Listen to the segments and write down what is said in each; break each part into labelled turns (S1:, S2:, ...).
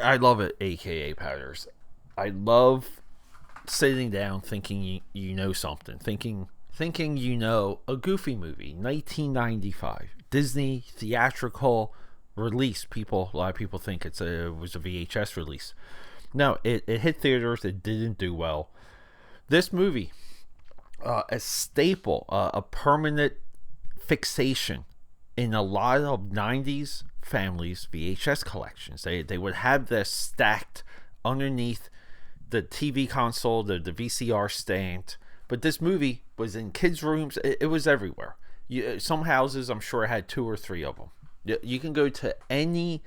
S1: I love it, aka Powders. I love sitting down thinking you know something, thinking you know a Goofy movie, 1995, Disney theatrical release. A lot of people think it was a VHS release. No, it hit theaters. It didn't do well. This movie, a staple, a permanent fixation in a lot of 90s families' VHS collections. They would have this stacked underneath the TV console, the VCR stand. But this movie was in kids' rooms. It was everywhere. Some houses, I'm sure, had 2 or 3 of them. You can go to any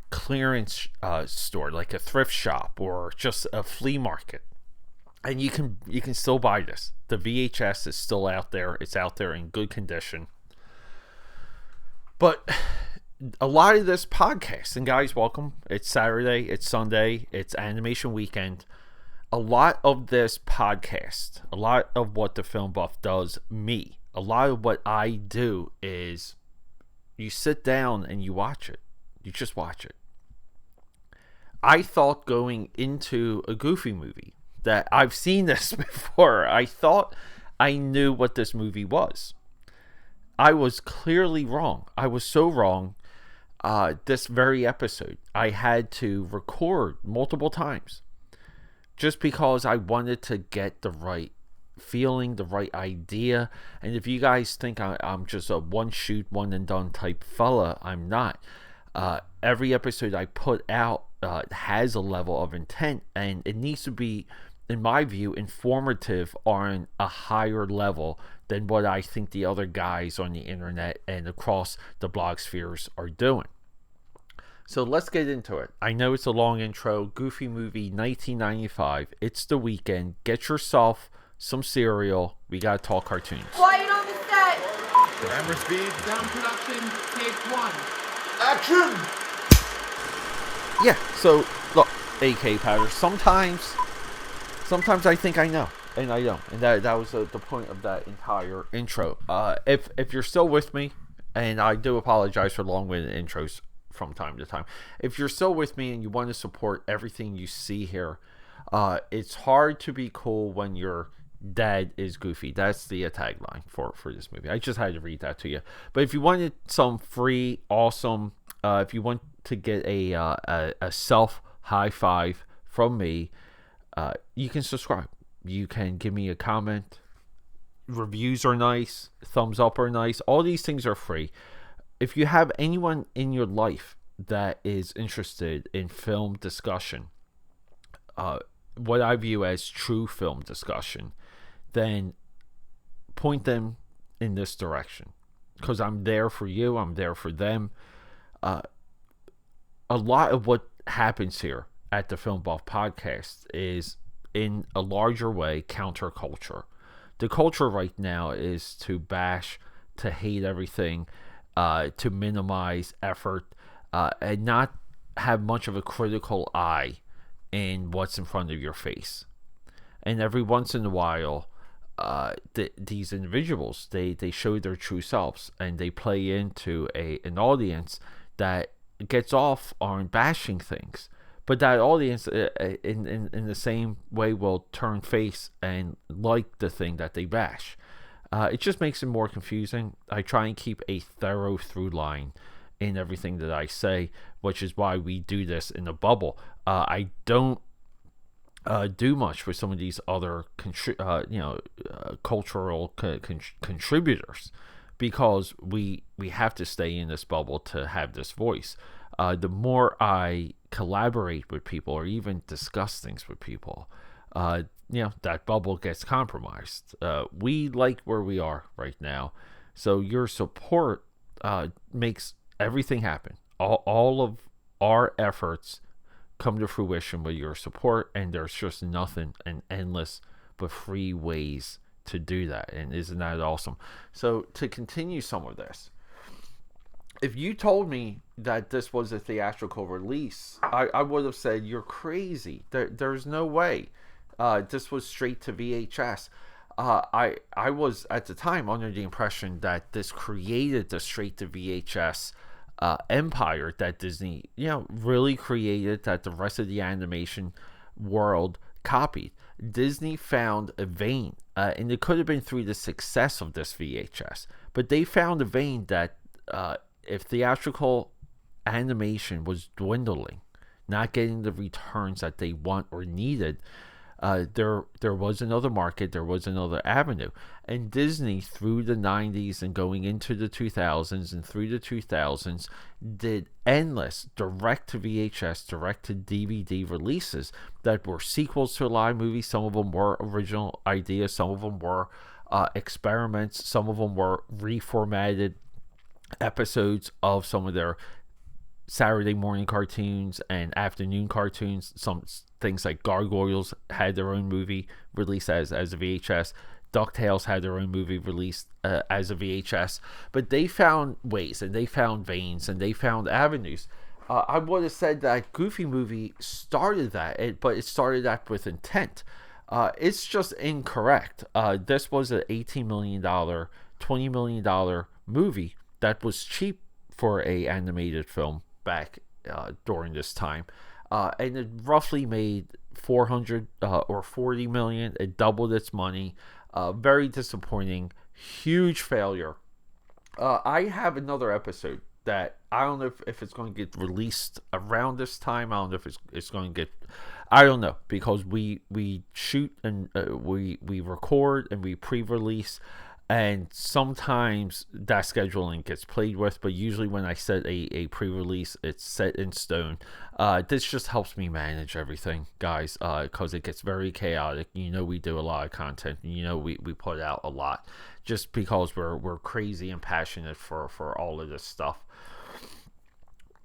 S1: clearance store, like a thrift shop or just a flea market, and you can still buy this. The VHS is still out there. It's out there in good condition. But a lot of this podcast, and guys, welcome. It's Saturday, it's Sunday, it's animation weekend. A lot of this podcast, a lot of what the Film Buff does, a lot of what I do is you sit down and you watch it. You just watch it. I thought going into a Goofy movie that I've seen this before. I thought I knew what this movie was. I was clearly wrong. I was so wrong. This very episode, I had to record multiple times just because I wanted to get the right feeling, the right idea. And if you guys think I'm just a one shoot, one and done type fella, I'm not. Every episode I put out has a level of intent, and it needs to be, in my view, informative on a higher level than what I think the other guys on the internet and across the blog spheres are doing. So let's get into it. I know it's a long intro. Goofy movie 1995. It's the weekend. Get yourself some cereal. We gotta talk cartoons.
S2: Quiet on the set.
S3: Camera speed.
S4: Sound production, take 1.
S3: Action!
S1: Yeah, so look, AK Powder, sometimes I think I know, and I don't. And that was the point of that entire intro. If you're still with me, and I do apologize for long-winded intros from time to time. If you're still with me and you want to support everything you see here, it's hard to be cool when your dad is Goofy. That's the tagline for this movie. I just had to read that to you. But if you wanted some free, awesome, if you want to get a self high five from me, you can subscribe. You can give me a comment. Reviews are nice. Thumbs up are nice. All these things are free. If you have anyone in your life that is interested in film discussion, what I view as true film discussion, then point them in this direction, because I'm there for you. I'm there for them. A lot of what happens here at the Film Buff Podcast is, in a larger way, counterculture. The culture right now is to bash, to hate everything, to minimize effort, and not have much of a critical eye in what's in front of your face. And every once in a while, these individuals, they show their true selves, and they play into an audience that gets off on bashing things. But that audience, in the same way, will turn face and like the thing that they bash. It just makes it more confusing. I try and keep a thorough through line in everything that I say, which is why we do this in a bubble. I don't do much for some of these other cultural contributors, because we have to stay in this bubble to have this voice. The more I collaborate with people or even discuss things with people, that bubble gets compromised. We like where we are right now, so your support makes everything happen. All of our efforts come to fruition with your support, and there's just nothing and endless but free ways to do that. And isn't that awesome? So to continue some of this, if you told me that this was a theatrical release, I would have said you're crazy. There's no way. This was straight to VHS. I was at the time under the impression that this created the straight to VHS empire that Disney, really created, that the rest of the animation world copied. Disney found a vein, and it could have been through the success of this VHS, but they found a vein that if theatrical animation was dwindling, not getting the returns that they want or needed, there was another market, there was another avenue. And Disney, through the 90s and going into the 2000s and through the 2000s, did endless direct to VHS, direct to DVD releases that were sequels to live movies. Some of them were original ideas, some of them were experiments, some of them were reformatted episodes of some of their Saturday morning cartoons and afternoon cartoons. Some things like Gargoyles had their own movie released as a VHS. DuckTales had their own movie released as a VHS. But they found ways, and they found veins, and they found avenues. I would have said that Goofy movie started that, but it started that with intent. It's just incorrect. This was an $18 million, $20 million movie that was cheap for a animated film back during this time, and it roughly made 400 or 40 million. It doubled its money. Very disappointing, huge failure. I have another episode that I don't know if it's going to get released around this time. I don't know if it's going to get, I don't know, because we shoot and we record and we pre-release, and sometimes that scheduling gets played with, but usually when I set a pre-release, it's set in stone. This just helps me manage everything, guys, because it gets very chaotic. We do a lot of content. We put out a lot just because we're crazy and passionate for all of this stuff.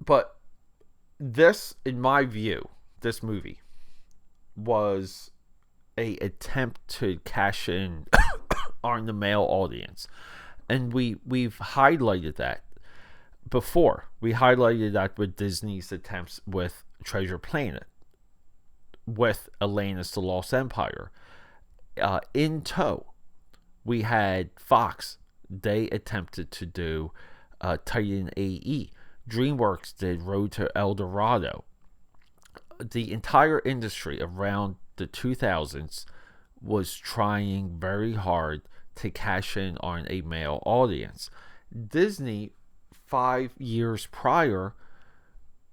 S1: But this, in my view, this movie was a attempt to cash in on the male audience, and we've highlighted that before. We highlighted that with Disney's attempts with Treasure Planet, with Atlantis the Lost Empire. In tow, we had Fox. They attempted to do Titan AE. DreamWorks did Road to El Dorado. The entire industry around the 2000s was trying very hard to cash in on a male audience. Disney, 5 years prior,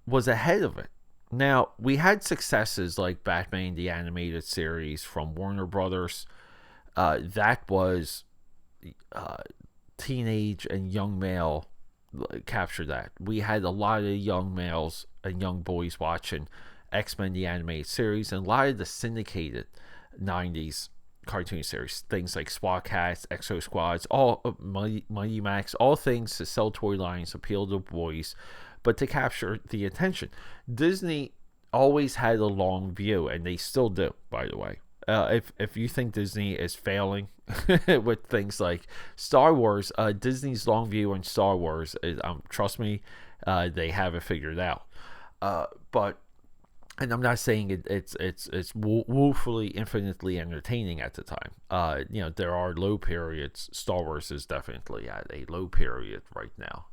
S1: was ahead of it. Now, we had successes like Batman the Animated Series from Warner Brothers. That was teenage and young male capture that. We had a lot of young males and young boys watching X-Men the Animated Series, and a lot of the syndicated 90s cartoon series, things like SWAT Cats, Exo Squads, all Mighty Max, all things to sell toy lines, appeal to boys, but to capture the attention. Disney always had a long view, and they still do, by the way. If you think Disney is failing with things like Star Wars, Disney's long view on Star Wars is, trust me, they have it figured out. And I'm not saying it's woefully, infinitely entertaining at the time. There are low periods. Star Wars is definitely at a low period right now.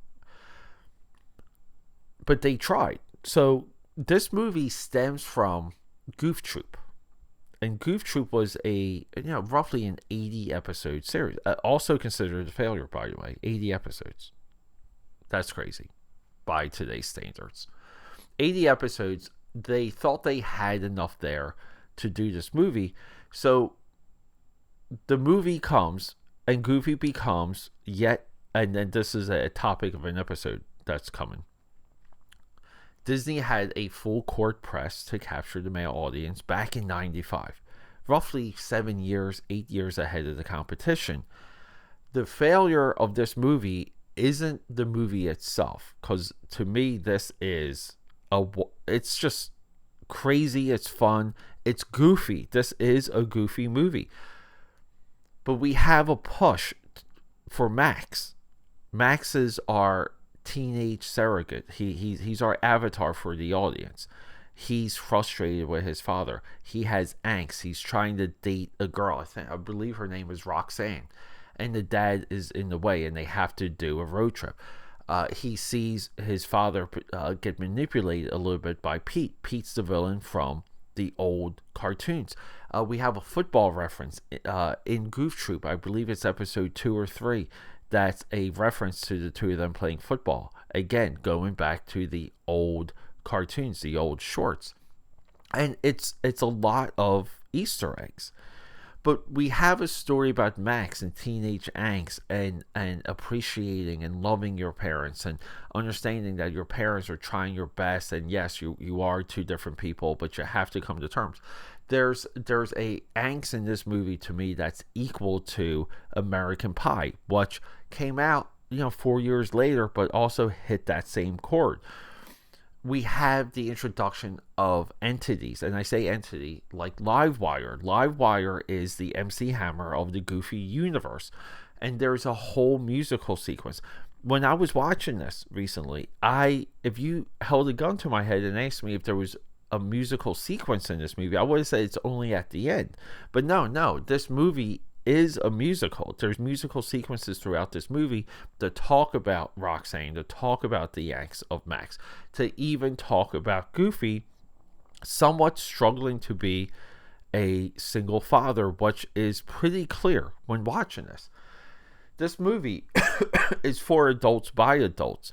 S1: But they tried. So this movie stems from Goof Troop. And Goof Troop was roughly an 80 episode series. Also considered a failure, by the way. 80 episodes. That's crazy by today's standards. 80 episodes. They thought they had enough there to do this movie. So the movie comes, and Goofy becomes and then this is a topic of an episode that's coming. Disney had a full court press to capture the male audience back in 95, roughly 8 years ahead of the competition. The failure of this movie isn't the movie itself, because to me this is it's just crazy, it's fun, it's goofy. This is a goofy movie. But we have a push for Max. Max is our teenage surrogate. He's our avatar for the audience. He's frustrated with his father. He has angst. He's trying to date a girl. I believe her name is Roxanne. And the dad is in the way, and they have to do a road trip. he sees his father get manipulated a little bit by Pete. Pete's the villain from the old cartoons. We have a football reference in Goof Troop. I believe it's episode 2 or 3. That's a reference to the two of them playing football. Again, going back to the old cartoons, the old shorts. And it's a lot of Easter eggs. But we have a story about Max and teenage angst and appreciating and loving your parents and understanding that your parents are trying your best, and yes, you are two different people, but you have to come to terms. There's a angst in this movie to me that's equal to American Pie, which came out 4 years later, but also hit that same chord. We have the introduction of entities, and I say entity like Livewire. Livewire is the MC Hammer of the Goofy universe, and there's a whole musical sequence. When I was watching this recently, if you held a gun to my head and asked me if there was a musical sequence in this movie, I would have said it's only at the end. But no, this movie is a musical. There's musical sequences throughout this movie to talk about Roxanne, to talk about the angst of Max, to even talk about Goofy somewhat struggling to be a single father, which is pretty clear when watching this. This movie is for adults by adults.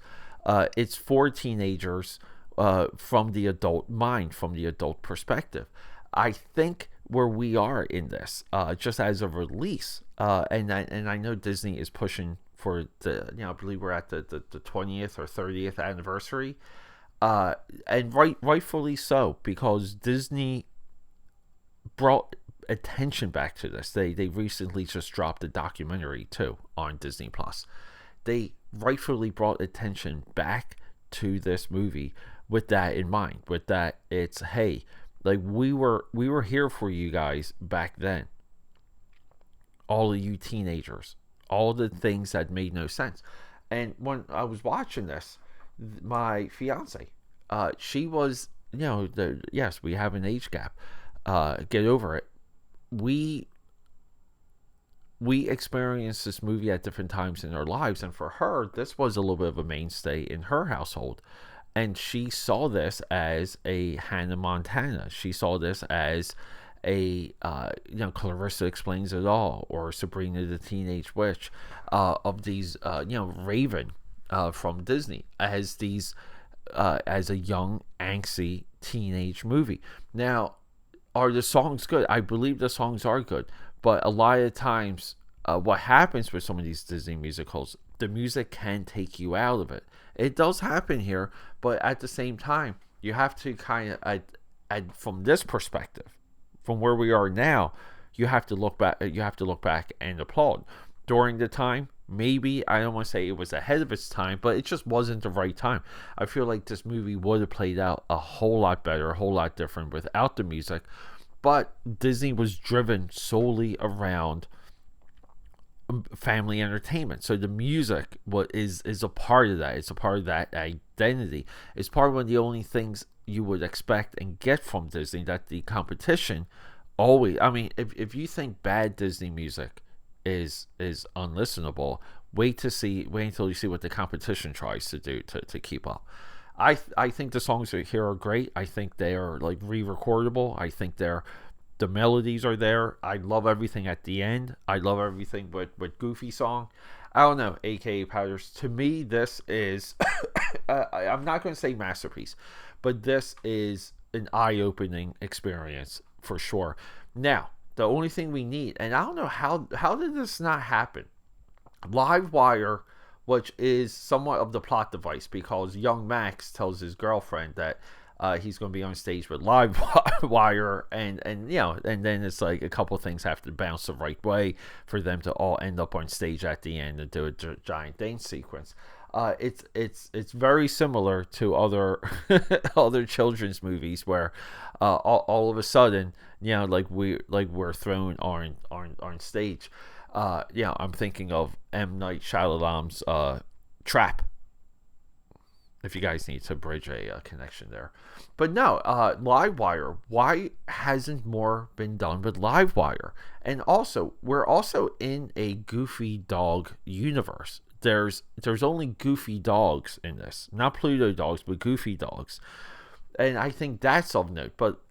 S1: It's for teenagers from the adult mind, from the adult perspective. I think where we are in this, just as a release, and I know Disney is pushing for I believe we're at the 20th or 30th anniversary, and rightfully so, because Disney brought attention back to this. They recently just dropped a documentary too on Disney Plus. They rightfully brought attention back to this movie with that in mind. With that, it's hey, like we were here for you guys back then. All of you teenagers, all the things that made no sense. And when I was watching this, my fiance, she was, yes, we have an age gap. Get over it. We experienced this movie at different times in our lives, and for her, this was a little bit of a mainstay in her household. And she saw this as a Hannah Montana. She saw this as a, Clarissa Explains It All, or Sabrina the Teenage Witch, of these, Raven from Disney, as these, as a young, angsty teenage movie. Now, are the songs good? I believe the songs are good, but a lot of times, what happens with some of these Disney musicals, the music can take you out of it. It does happen here, but at the same time, you have to kind of, from this perspective, from where we are now, you have to look back. You have to look back and applaud. During the time, maybe I don't want to say it was ahead of its time, but it just wasn't the right time. I feel like this movie would have played out a whole lot better, a whole lot different without the music. But Disney was driven solely around family entertainment, so the music is a part of that. It's a part of that identity. It's part of one of the only things you would expect and get from Disney, that the competition always, I mean, if you think bad Disney music is unlistenable, wait until you see what the competition tries to do to keep up. I think the songs here are great. I think they are like re-recordable. I think the melodies are there. I love everything at the end. I love everything with Goofy song. I don't know, AKAPADers. To me, this is, I'm not going to say masterpiece, but this is an eye-opening experience for sure. Now, the only thing we need, and I don't know how did this not happen? Livewire, which is somewhat of the plot device, because young Max tells his girlfriend that he's going to be on stage with Livewire, and then it's like a couple things have to bounce the right way for them to all end up on stage at the end and do a giant dance sequence. It's very similar to other other children's movies where all of a sudden, we're thrown on stage. I'm thinking of M. Night Shyamalan's Trap. If you guys need to bridge a connection there. But no, Livewire. Why hasn't more been done with Livewire? And also, we're also in a Goofy dog universe. there's only goofy dogs in this, not Pluto dogs, but goofy dogs, and I think that's of note. But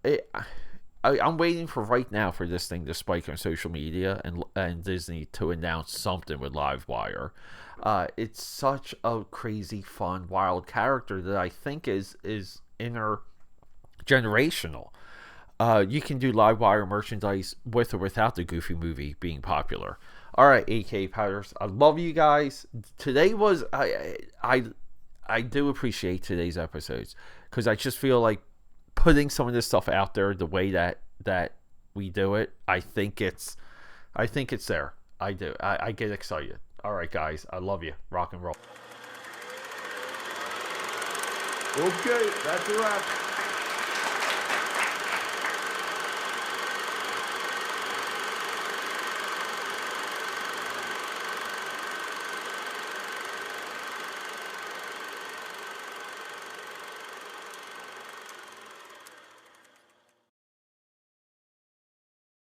S1: I'm waiting for right now for this thing to spike on social media and Disney to announce something with Livewire. It's such a crazy, fun, wild character that I think is intergenerational. You can do Livewire merchandise with or without the Goofy movie being popular. All right, AK Powders, I love you guys. Today was I do appreciate today's episodes because I just feel like putting some of this stuff out there the way that we do it. I think it's there. I do. I get excited. All right, guys, I love you. Rock and roll.
S3: Okay, that's a wrap.